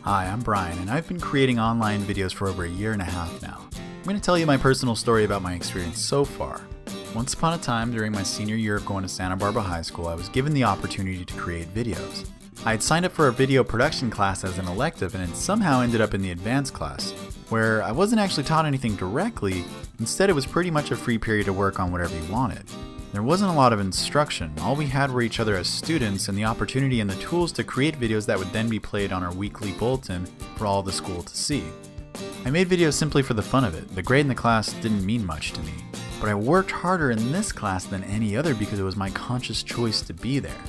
Hi, I'm Brian, and I've been creating online videos for over a year and a half now. I'm going to tell you my personal story about my experience so far. Once upon a time, during my senior year of going to Santa Barbara High School, I was given the opportunity to create videos. I had signed up for a video production class as an elective and had somehow ended up in the advanced class, where I wasn't actually taught anything directly. Instead, it was pretty much a free period to work on whatever you wanted. There wasn't a lot of instruction. All we had were each other as students and the opportunity and the tools to create videos that would then be played on our weekly bulletin for all the school to see. I made videos simply for the fun of it. The grade in the class didn't mean much to me, but I worked harder in this class than any other because it was my conscious choice to be there.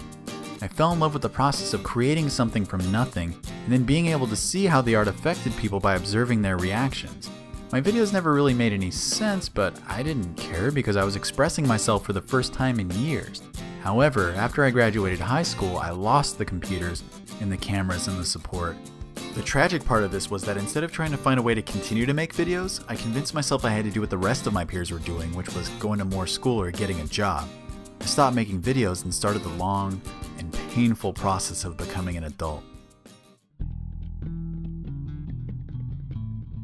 I fell in love with the process of creating something from nothing and then being able to see how the art affected people by observing their reactions. My videos never really made any sense, but I didn't care because I was expressing myself for the first time in years. However, after I graduated high school, I lost the computers and the cameras and the support. The tragic part of this was that instead of trying to find a way to continue to make videos, I convinced myself I had to do what the rest of my peers were doing, which was going to more school or getting a job. I stopped making videos and started the long and painful process of becoming an adult.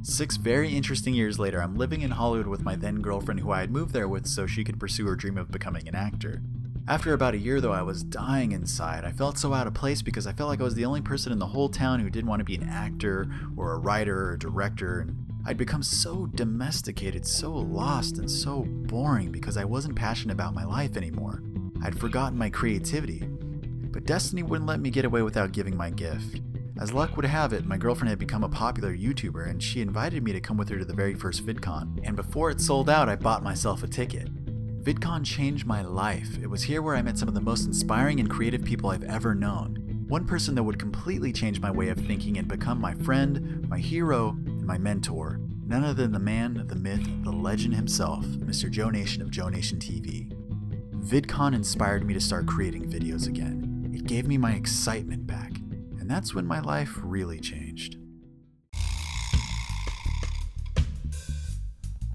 6 very interesting years later, I'm living in Hollywood with my then girlfriend who I had moved there with so she could pursue her dream of becoming an actor. After about a year though, I was dying inside. I felt so out of place because I felt like I was the only person in the whole town who didn't want to be an actor or a writer or a director, and I'd become so domesticated, so lost, and so boring because I wasn't passionate about my life anymore. I'd forgotten my creativity. But destiny wouldn't let me get away without giving my gift. As luck would have it, my girlfriend had become a popular YouTuber and she invited me to come with her to the very first VidCon. And before it sold out, I bought myself a ticket. VidCon changed my life. It was here where I met some of the most inspiring and creative people I've ever known. One person that would completely change my way of thinking and become my friend, my hero, and my mentor. None other than the man, the myth, the legend himself, Mr. Joe Nation of Joe Nation TV. VidCon inspired me to start creating videos again. It gave me my excitement back. And that's when my life really changed.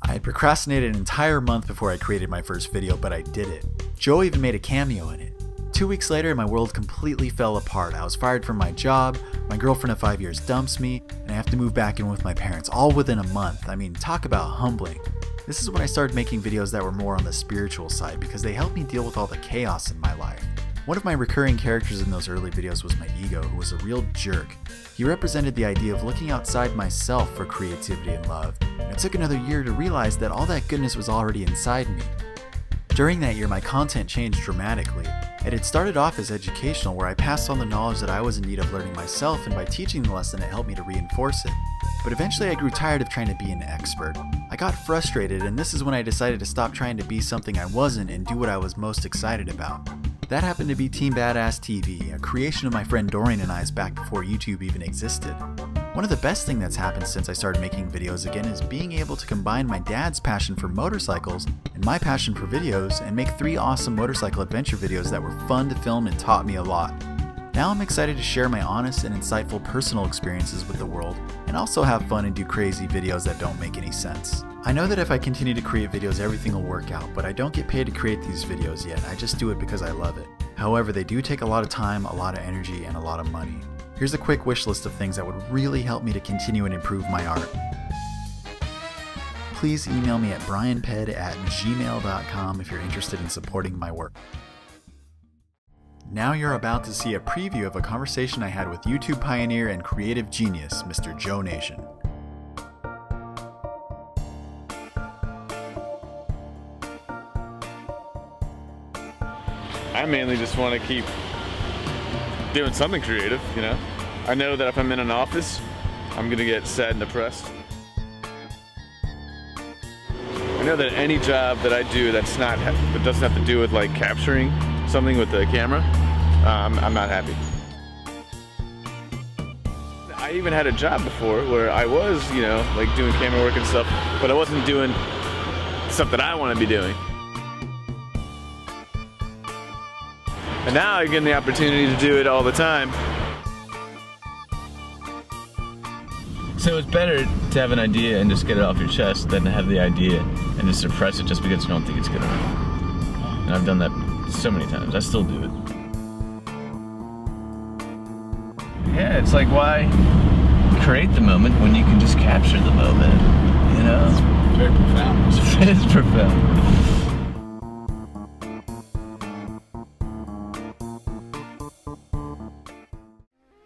I had procrastinated an entire month before I created my first video, but I did it. Joe even made a cameo in it. 2 weeks later, my world completely fell apart. I was fired from my job, my girlfriend of 5 years dumps me, and I have to move back in with my parents, all within a month. I mean, talk about humbling. This is when I started making videos that were more on the spiritual side because they helped me deal with all the chaos in my life. One of my recurring characters in those early videos was my ego, who was a real jerk. He represented the idea of looking outside myself for creativity and love, and it took another year to realize that all that goodness was already inside me. During that year, my content changed dramatically. It had started off as educational, where I passed on the knowledge that I was in need of learning myself, and by teaching the lesson, it helped me to reinforce it. But eventually I grew tired of trying to be an expert. I got frustrated, and this is when I decided to stop trying to be something I wasn't and do what I was most excited about. That happened to be Team Badass TV, a creation of my friend Dorian and I's back before YouTube even existed. One of the best things that's happened since I started making videos again is being able to combine my dad's passion for motorcycles and my passion for videos and make 3 awesome motorcycle adventure videos that were fun to film and taught me a lot. Now I'm excited to share my honest and insightful personal experiences with the world and also have fun and do crazy videos that don't make any sense. I know that if I continue to create videos, everything will work out, but I don't get paid to create these videos yet. I just do it because I love it. However, they do take a lot of time, a lot of energy, and a lot of money. Here's a quick wish list of things that would really help me to continue and improve my art. Please email me at brianped@gmail.com if you're interested in supporting my work. Now you're about to see a preview of a conversation I had with YouTube pioneer and creative genius, Mr. Joe Nation. I mainly just want to keep doing something creative, you know? I know that if I'm in an office, I'm gonna get sad and depressed. I know that any job that I do that doesn't have to do with like capturing something with the camera, I'm not happy. I even had a job before where I was, you know, like doing camera work and stuff, but I wasn't doing stuff that I want to be doing. And now I get the opportunity to do it all the time. So it's better to have an idea and just get it off your chest than to have the idea and just suppress it just because you don't think it's good enough. And I've done that so many times. I still do it. Yeah, it's like why create the moment when you can just capture the moment, you know? It's very profound. It is profound.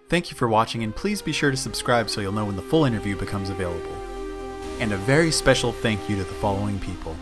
Thank you for watching, and please be sure to subscribe so you'll know when the full interview becomes available. And a very special thank you to the following people: